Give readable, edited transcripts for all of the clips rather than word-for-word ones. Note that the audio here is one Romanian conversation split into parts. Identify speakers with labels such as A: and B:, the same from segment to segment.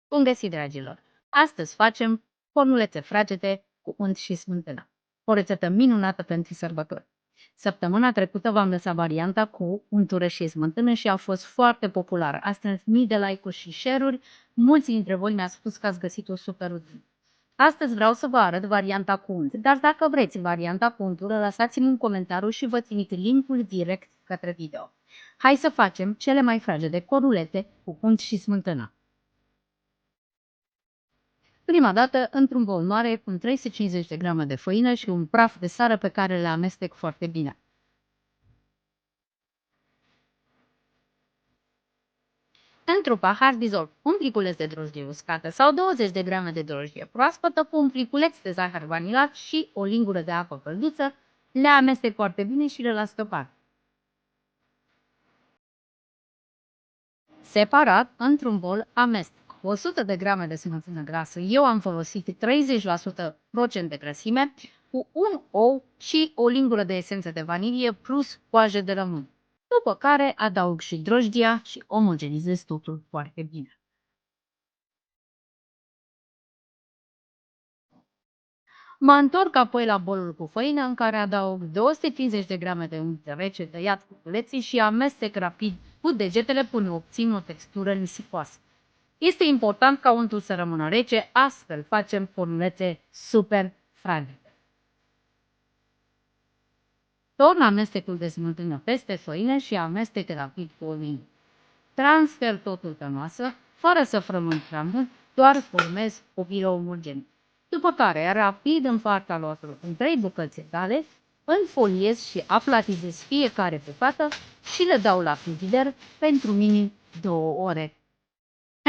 A: Bun găsit, dragilor! Astăzi facem cornulețe fragede cu unt și smântână. O rețetă minunată pentru sărbători. Săptămâna trecută v-am lăsat varianta cu untură și smântână și a fost foarte populară. A strâns mii de like-uri și share-uri. Mulți dintre voi mi-ați spus că ați găsit-o super util. Astăzi vreau să vă arăt varianta cu unt, dar dacă vreți varianta cu untură, lăsați-mi un comentariu și vă trimit linkul direct către video. Hai să facem cele mai fragede cornulete cu unt și smântână. Prima dată, într-un bol mare, pun 350 de grame de făină și un praf de sară pe care le amestec foarte bine. Într-un pahar dizolv un pliculeț de drojdie uscată sau 20 de grame de drojdie proaspătă cu un pliculeț de zahăr vanilat și o lingură de apă călduță, le amestec foarte bine și le las deoparte. Separat, într-un bol, amestec 100 de grame de smântână grasă, eu am folosit 30% procent de grăsime, cu un ou și o lingură de esență de vanilie plus coajă de lămâie. După care adaug și drojdia și omogenizez totul foarte bine. Mă întorc apoi la bolul cu făină în care adaug 250 de grame de unt rece tăiat cu culeții și amestec rapid cu degetele până obțin o textură nisipoasă. Este important ca untul să rămână rece, astfel facem cornulețe super fragede. Torn amestecul de smântână peste făină și amestec rapid cu olei. Transfer totul pe masă, fără să frământ prea mult, doar formez o bilă omogenă. După care, rapid împart aluatul în 3 bucăți egale, înfoliez și aplatizez fiecare bucată și le dau la frigider pentru minim 2 ore.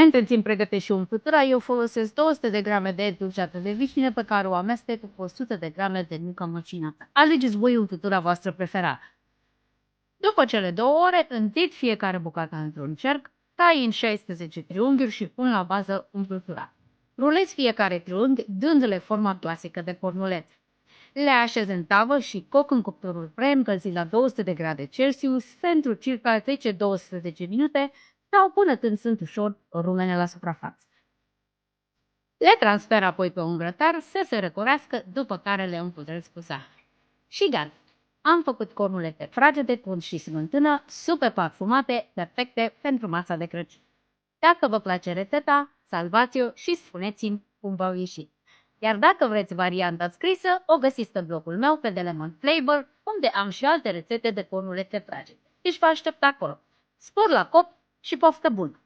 A: Între timp pregătesc și umplutura, eu folosesc 200 de grame de dulceață de vișine pe care o amestec cu 100 de grame de nucă măcinată. Alegeți voi umplutura voastră preferată. După cele 2 ore, întind fiecare bucată într-un cerc, tai în 16 triunghiuri și pun la bază umplutura. Rulez fiecare triunghi, dându-le forma clasică de cornulețe. Le așez în tavă și coc în cuptorul preîncălzit la 200 de grade Celsius pentru circa 10-12 minute sau până când sunt ușor rumene la suprafață. Le transfer apoi pe un grătar să se răcorească, după care le împudresc cu zahăr. Și gata! Am făcut cornulete fragede cu unt și smântână, super parfumate, perfecte pentru masa de Crăciun. Dacă vă place rețeta, salvați-o și spuneți-mi cum v-au ieșit. Iar dacă vreți varianta scrisă, o găsiți pe blogul meu pe The Lemon Flavor, unde am și alte rețete de cornulete fragede. Deci vă aștept acolo. Spor la cop și poftă bună!